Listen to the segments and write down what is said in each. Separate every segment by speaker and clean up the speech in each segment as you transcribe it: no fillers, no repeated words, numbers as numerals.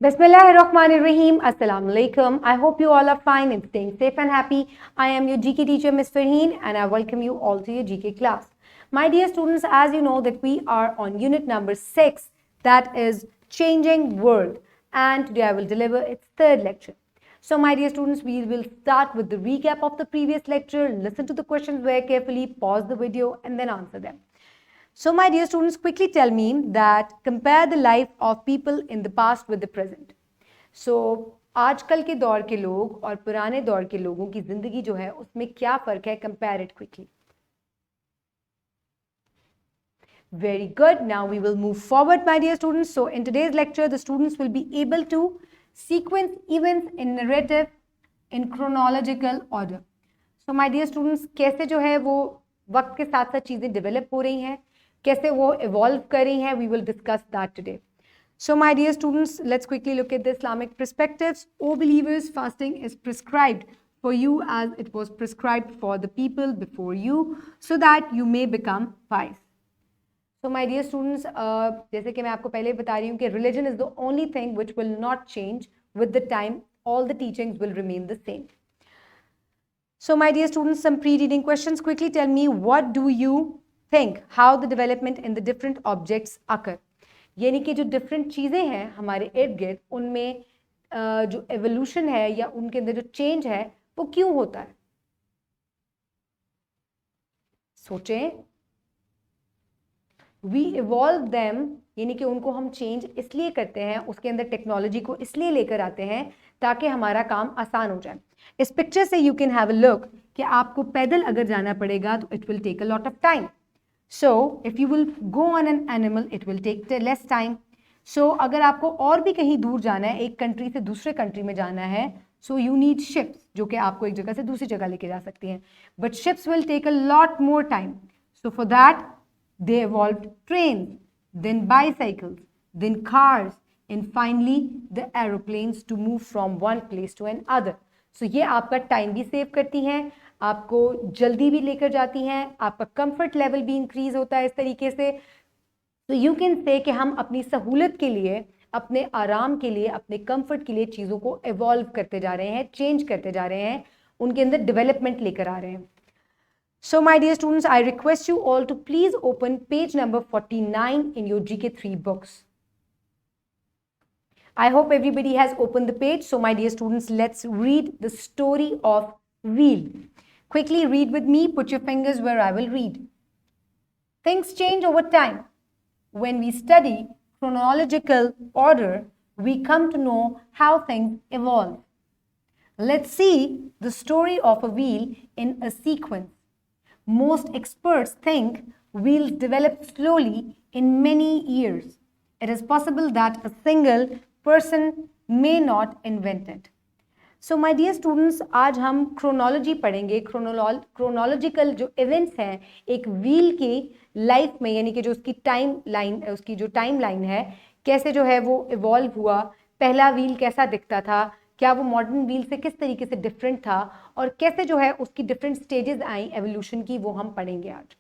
Speaker 1: Bismillahirrahmanirrahim. Assalamu alaikum. I hope you all are fine and staying safe and happy. I am your GK teacher, Ms. Farheen, and I welcome you all to your GK class. My dear students, as you know that we are on unit number 6, that is Changing World, and today I will deliver its third lecture. So my dear students, we will start with the recap of the previous lecture, listen to the questions very carefully, pause the video and then answer them. So my dear students, quickly tell me that compare the life of people in the past with the present. So आजकल के दौर के लोग और पुराने दौर के लोगों की जिंदगी जो है उसमें क्या फर्क है, compare it quickly. Very good. Now we will move forward, my dear students. So in today's lecture, the students will be able to sequence events in narrative in chronological order. So my dear students, कैसे जो है वो वक्त के साथ साथ चीजें develop हो रही हैं, कैसे वो इवॉल्व कर रही हैं, we will discuss that today. So my dear students, let's quickly look at the Islamic perspectives. O believers, fasting is prescribed for you as it was prescribed for the people before you, so that you may become wise. So my dear students, जैसे कि मैं आपको पहले बता रही हूँ कि religion is the only thing which will not change with the time. All the teachings will remain the same. So my dear students, some pre-reading questions. Quickly tell me, what do you think how the development in the different objects occur? यानी कि जो different चीज़ें हैं हमारे इर्द गिर्द, उनमें जो evolution है या उनके अंदर जो change है वो क्यों होता है? सोचें. We evolve them, यानी कि उनको हम change इसलिए करते हैं, उसके अंदर टेक्नोलॉजी को इसलिए लेकर आते हैं ताकि हमारा काम आसान हो जाए. इस पिक्चर से you can have a look कि आपको पैदल अगर जाना पड़ेगा तो it will take a lot of time. So if you will go on an animal, it will take less time. So अगर आपको और भी कहीं दूर जाना है, एक कंट्री से दूसरे कंट्री में जाना है, so you need ships, जो कि आपको एक जगह से दूसरी जगह लेके जा सकती हैं. But ships will take a lot more time. So for that, they evolved trains, then bicycles, then cars, and finally the aeroplanes to move from one place to another. So ये आपका टाइम भी save करती हैं, आपको जल्दी भी लेकर जाती हैं, आपका कंफर्ट लेवल भी इंक्रीज होता है इस तरीके से. तो यू कैन से कि हम अपनी सहूलत के लिए, अपने आराम के लिए, अपने कंफर्ट के लिए चीज़ों को इवॉल्व करते जा रहे हैं, चेंज करते जा रहे हैं, उनके अंदर डेवलपमेंट लेकर आ रहे हैं. So my dear students, I request you all to please open page number 49 in your GK3 books. I hope everybody has opened the page. So my dear students, let's read the story of wheel. Quickly read with me. Put your fingers where I will read. Things change over time. When we study chronological order, we come to know how things evolve. Let's see the story of a wheel in a sequence. Most experts think wheels develop slowly in many years. It is possible that a single person may not invent it. So my dear students, आज हम chronology पढ़ेंगे. chronological जो events हैं एक wheel की life में, यानी कि जो उसकी timeline है, कैसे जो है वो evolve हुआ, पहला wheel कैसा दिखता था, क्या वो मॉडर्न व्हील से किस तरीके से डिफरेंट था, और कैसे जो है उसकी डिफरेंट स्टेजेस आई एवोल्यूशन की, वो हम पढ़ेंगे आज.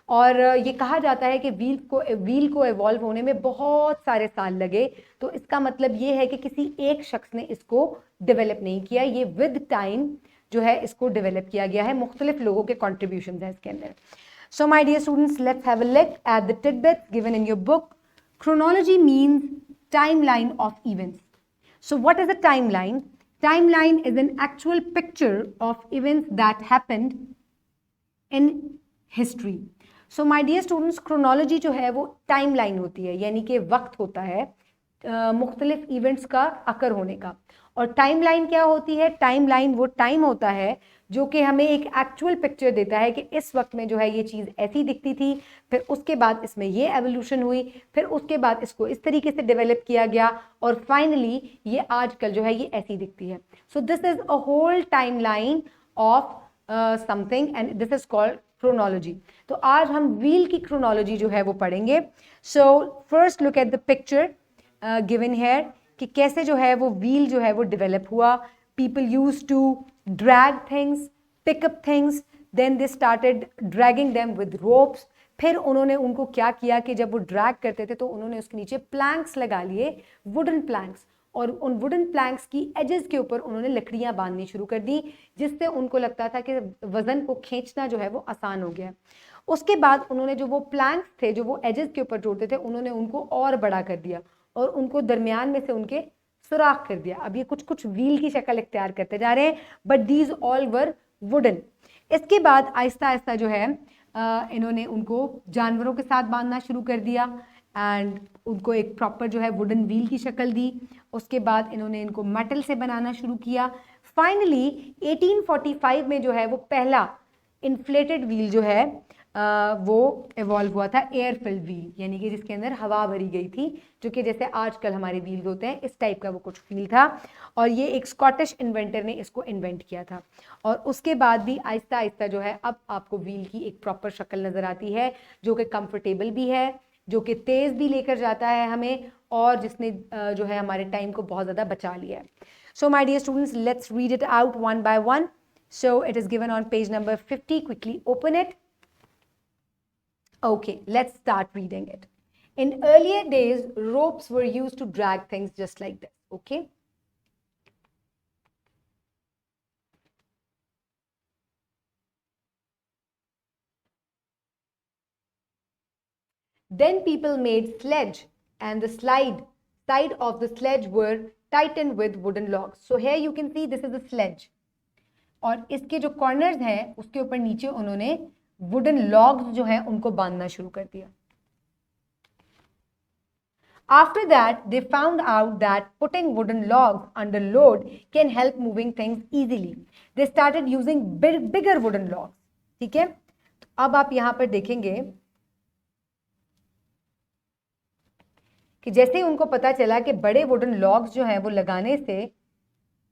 Speaker 1: और ये कहा जाता है कि व्हील को एवॉल्व होने में बहुत सारे साल लगे. तो इसका मतलब ये है कि किसी एक शख्स ने इसको डेवलप नहीं किया, ये विद टाइम जो है इसको डेवलप किया गया है, मुख्तलिफ लोगों के कॉन्ट्रीब्यूशन हैं इसके अंदर. So my dear students, let's have a look at the tidbits given in your book. Chronology means timeline of events. So what is a timeline? Timeline is an actual picture of events that happened in history. So my dear students, chronology जो है वो timeline होती है, यानी कि वक्त होता है मुख्तलिफ इवेंट्स का अकर होने का. और टाइमलाइन क्या होती है? टाइमलाइन वो टाइम होता है जो कि हमें एक एक्चुअल पिक्चर देता है कि इस वक्त में जो है ये चीज़ ऐसी दिखती थी, फिर उसके बाद इसमें ये एवोल्यूशन हुई, फिर उसके बाद इसको इस तरीके से डेवलप किया गया, और फाइनली ये आजकल जो है ये ऐसी दिखती है. So this is a whole timeline of something and this is called chronology. तो आज हम व्हील की क्रोनोलॉजी जो है वो पढ़ेंगे. So first look at the picture given here कि कैसे जो है वो व्हील जो है वो डेवलप हुआ. People used to drag things, pick up things, then they started dragging them with ropes. फिर उन्होंने उनको क्या किया कि जब वो ड्रैग करते थे तो उन्होंने उसके नीचे प्लैंक्स लगा लिए, वुडन प्लैंक्स, और उन वुडन प्लैंक्स की एजेस के ऊपर उन्होंने लकड़ियां बांधनी शुरू कर दी, जिससे उनको लगता था कि वजन को खींचना जो है वो आसान हो गया। उसके बाद उन्होंने जो वो प्लैंक्स थे जो वो एजेस के ऊपर जोड़ते थे, उन्होंने उनको और बड़ा कर दिया और उनको दरमियान में से उनके सुराख कर दिया। अब ये कुछ कुछ व्हील की शक्ल इख्तियार करते जा रहे हैं, but these all were wooden. इसके बाद आहिस्ता आहिस्ता जो है इन्होंने उनको जानवरों के साथ बांधना शुरू कर दिया एंड उनको एक प्रॉपर जो है वुडन व्हील की शक्ल दी। उसके बाद इन्होंने इनको मेटल से बनाना शुरू किया। फाइनली 1845 में जो है वो पहला इन्फ्लेटेड व्हील जो है वो इवॉल्व हुआ था, एयर फिल्ड व्हील, यानी कि जिसके अंदर हवा भरी गई थी, जो कि जैसे आजकल हमारे व्हील्स होते हैं इस टाइप का वो कुछ व्हील था। और ये एक स्कॉटिश इन्वेंटर ने इसको इन्वेंट किया था। और उसके बाद भी आहिस्ता आहिस्ता जो है अब आपको व्हील की एक प्रॉपर शक्ल नजर आती है, जो कि कंफर्टेबल भी है, जो कि तेज भी लेकर जाता है हमें, और जिसने जो है हमारे टाइम को बहुत ज़्यादा बचा लिया है। So my dear students, let's read it out one by one. So it is given on page number 50. Quickly open it. Okay, let's start reading it. In earlier days, ropes were used to drag things just like this. Okay. Then people made sledge, and the side of the sledge were tightened with wooden logs. So here you can see this is a sledge. और इसके जो corners हैं उसके ऊपर नीचे उन्होंने wooden logs जो है उनको बांधना शुरू कर दिया। After that, they found out that putting wooden logs under load can help moving things easily. They started using bigger wooden logs. ठीक है, तो अब आप यहां पर देखेंगे कि जैसे ही उनको पता चला कि बड़े वुडन लॉग्स जो है वो लगाने से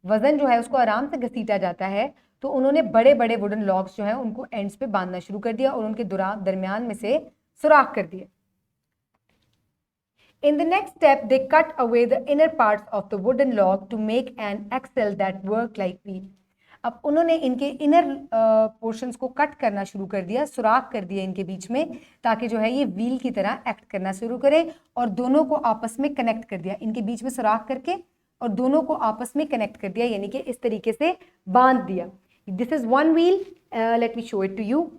Speaker 1: वजन जो है उसको आराम से घसीटा जाता है, तो उन्होंने बड़े बड़े वुडन लॉग्स जो है उनको एंड्स पे बांधना शुरू कर दिया और उनके दरमियान में से सुराख कर दिए। In the next step, they cut away the inner parts of the wooden log to make an axle that worked like wheel. अब उन्होंने इनके इनर पोर्शंस को कट करना शुरू कर दिया, सुराख कर दिया इनके बीच में, ताकि जो है ये व्हील की तरह एक्ट करना शुरू करे, और दोनों को आपस में कनेक्ट कर दिया, इनके बीच में सुराख करके और दोनों को आपस में कनेक्ट कर दिया, यानी कि इस तरीके से बांध दिया। This is one wheel, let me show it to you.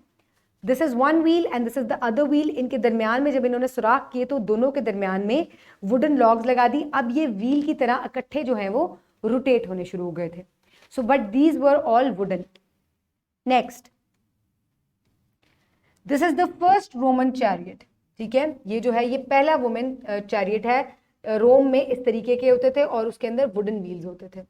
Speaker 1: This is one wheel and this is the other wheel. इनके दरमियान में जब इन्होंने सुराख किए तो दोनों के दरमियान में वुडन लॉग्स लगा दी। अब ये व्हील की तरह इकट्ठे जो है वो रोटेट होने शुरू हो गए थे। So but these were all wooden. Next, this is the first Roman chariot. ठीक है, ये जो है ये पहला वुमेन चैरियट है। रोम में इस तरीके के होते थे और उसके अंदर वुडन व्हील्स होते थे।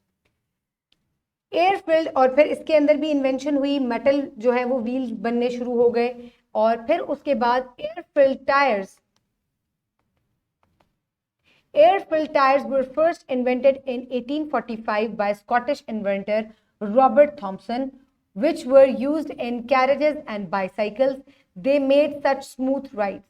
Speaker 1: एयर फिल्ड, और फिर इसके अंदर भी इन्वेंशन हुई, मेटल जो है वो व्हील्स बनने शुरू हो गए, और फिर उसके बाद air filled tyres. Air filled tires were first invented in 1845 by Scottish inventor Robert Thomson, which were used in carriages and bicycles. They made such smooth rides.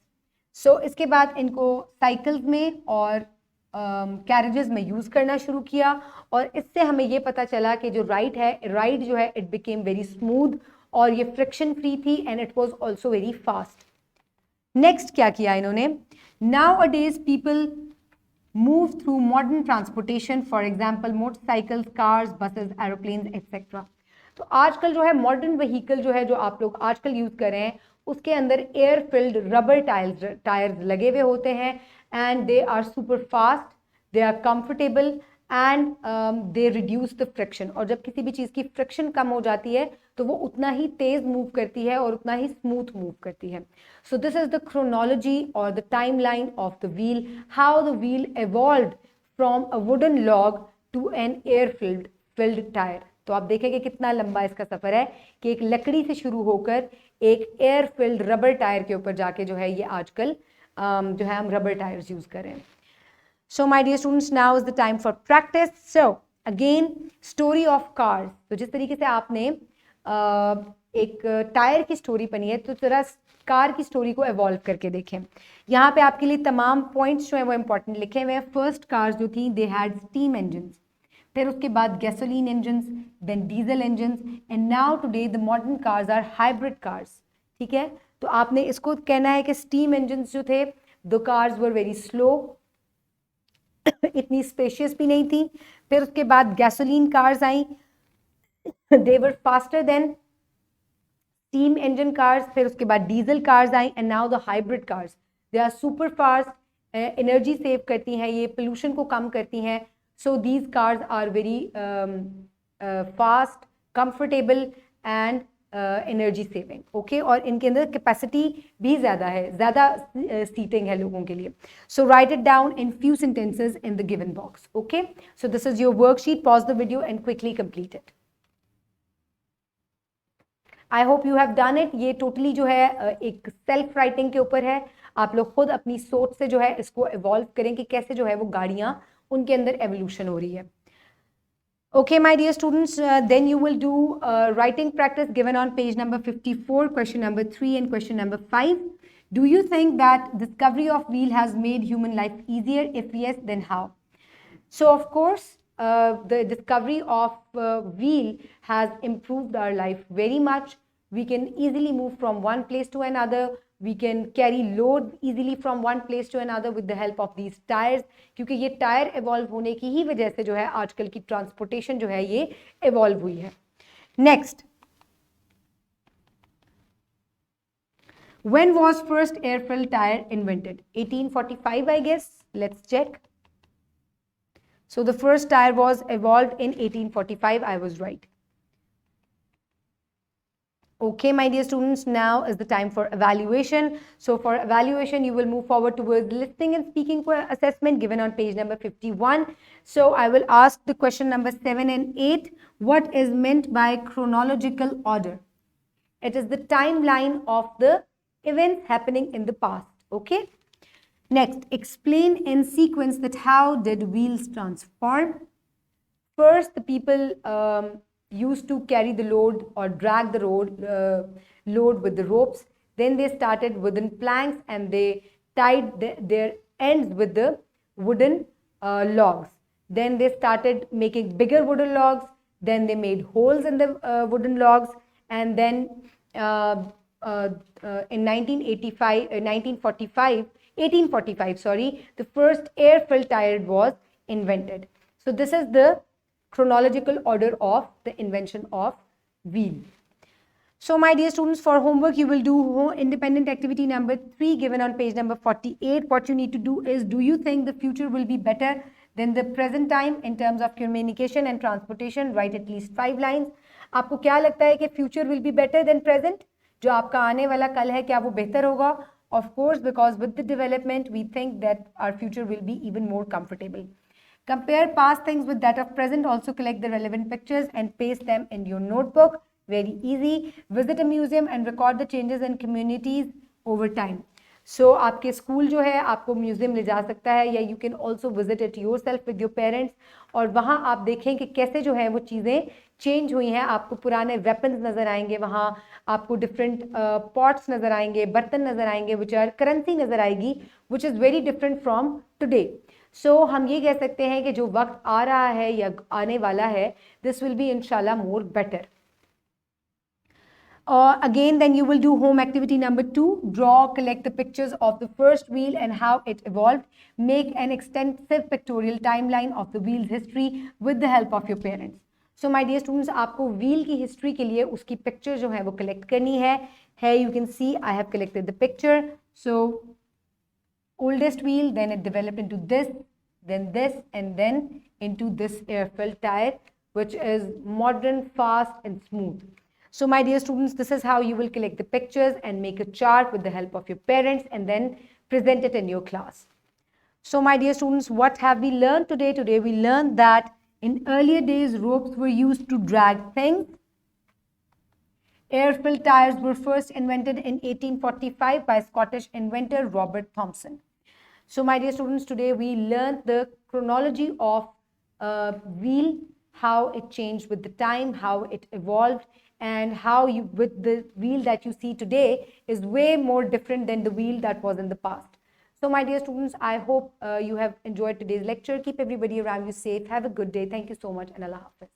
Speaker 1: So इसके बाद इनको साइकिल्स में और कैरेजेस में यूज करना शुरू किया, और इससे हमें ये पता चला कि जो राइड जो है इट बिकेम वेरी स्मूथ, और ये फ्रिक्शन फ्री थी and it was also very fast. Next क्या किया इन्होंने, नाउ-अडेज people move through modern transportation, for example motorcycles, cars, buses, aeroplanes, etc. तो आजकल जो है मॉडर्न व्हीकल जो है जो आप लोग आजकल यूज कर रहे हैं उसके अंदर एयर फिल्ड रबर टायर्स लगे हुए होते हैं, and they are super fast, they are comfortable and they reduce the friction. और जब किसी भी चीज़ की फ्रिक्शन कम हो जाती है तो वो उतना ही तेज मूव करती है और उतना ही स्मूथ मूव करती है। So this is the chronology और the time line of the wheel, how the wheel evolved from a wooden log to an air filled tyre. तो आप देखेंगे कितना लंबा इसका सफर है कि एक लकड़ी से शुरू होकर एक एयर फिल्ड रबर टायर के ऊपर जाके जो है ये आजकल जो है हम रबर टायर्स यूज कर रहे हैं। So my dear students, now is the time for practice. So again, story of cars. तो जिस तरीके से आपने एक टायर की स्टोरी बनी है, तो जरा कार की स्टोरी को एवॉल्व करके देखें। यहाँ पे आपके लिए तमाम पॉइंट्स जो है वो इंपॉर्टेंट लिखे हुए हैं। फर्स्ट कार्स जो थी दे हैड स्टीम इंजन्स, फिर उसके बाद gasoline engines, then diesel engines, and now today the modern cars are hybrid cars. ठीक है, तो आपने इसको कहना है कि स्टीम इंजन्स जो थे, the cars were very slow, इतनी स्पेशियस भी नहीं थी. फिर उसके बाद गैसोलीन कार्स आई. They were faster than steam engine cars. फिर उसके बाद डीजल कार्स आई and now the hybrid cars. They are super fast, energy save करती हैं, ये पोल्यूशन को कम करती हैं. So these cars are very fast, comfortable and energy saving. Okay, और इनके अंदर कैपेसिटी भी ज़्यादा है, ज़्यादा सीटिंग है लोगों के लिए. So write it down in few sentences in the given box. Okay, so this is your worksheet. Pause the video and quickly complete it. I hope you have done it. ये totally जो है एक self writing के ऊपर है. आप लोग खुद अपनी सोच से जो है इसको इवॉल्व करें कि कैसे जो है वो गाड़ियां उनके अंदर एवोल्यूशन हो रही है. Okay, my dear students, then you will do writing practice given on page number 54, question number 3 and question number 5. Do you think that discovery of wheel has made human life easier? If yes, then how? So, of course, the discovery of wheel has improved our life very much. We can easily move from one place to another. We can carry load easily from one place to another with the help of these tires. क्योंकि ये tyre evolve होने की ही वजह से जो है आजकल की ट्रांसपोर्टेशन जो है ये evolve हुई है. Next, when was first air-filled tire invented? 1845, I guess. Let's check. So the first tire was evolved in 1845. I was right. Okay, my dear students, now is the time for evaluation. So for evaluation, you will move forward towards listening and speaking for assessment given on page number 51. So I will ask the question number 7 and 8. What is meant by chronological order? It is the timeline of the events happening in the past. Okay. Next, explain in sequence that how did wheels transform? First, the people used to carry the load or drag the load with the ropes. Then they started wooden planks and they tied their ends with the wooden logs. Then they started making bigger wooden logs. Then they made holes in the wooden logs. And then in 1845, sorry, the first air-filled tire was invented. So this is the chronological order of the invention of wheel. So my dear students, for homework you will do independent activity number 3 given on page number 48. What you need to do is, do you think the future will be better than the present time in terms of communication and transportation? Write at least 5 lines. आपको क्या लगता है कि future will be better than present? जो आपका आने वाला कल है क्या वो बेहतर होगा? Of course, because with the development we think that our future will be even more comfortable. Compare past things with that of present. Also collect the relevant pictures and paste them in your notebook. Very easy. Visit a museum and record the changes in communities over time. So आपके school जो है आपको museum ले जा सकता है, या you can also visit it yourself with your parents. और वहाँ आप देखें कि कैसे जो है वो चीज़ें चेंज हुई हैं. आपको पुराने वेपन्स नज़र आएंगे, वहाँ आपको डिफरेंट पॉट्स नज़र आएंगे, बर्तन नज़र आएंगे, विच आर करेंसी नज़र आएगी, which is very different from today. So हम ये कह सकते हैं कि जो वक्त आ रहा है या आने वाला है, दिस विल बी इंशाल्लाह more better. Again, then you will do home activity number 2. Draw, collect the pictures of the first wheel and how it evolved. Make an extensive pictorial timeline of the wheel's history with the help of your parents. So my dear students, आपको wheel की history के लिए उसकी picture जो है वो collect करनी है. Here you can see I have collected the picture. So oldest wheel, then it developed into this, and then into this air-filled tire, which is modern, fast and smooth. So my dear students, this is how you will collect the pictures and make a chart with the help of your parents and then present it in your class. So my dear students, what have we learned today? Today we learned that in earlier days, ropes were used to drag things. Air-filled tires were first invented in 1845 by Scottish inventor Robert Thomson. So my dear students, today we learned the chronology of wheel, how it changed with the time, how it evolved, and how with the wheel that you see today is way more different than the wheel that was in the past. So my dear students, I hope you have enjoyed today's lecture. Keep everybody around you safe. Have a good day. Thank you so much and Allah Hafiz.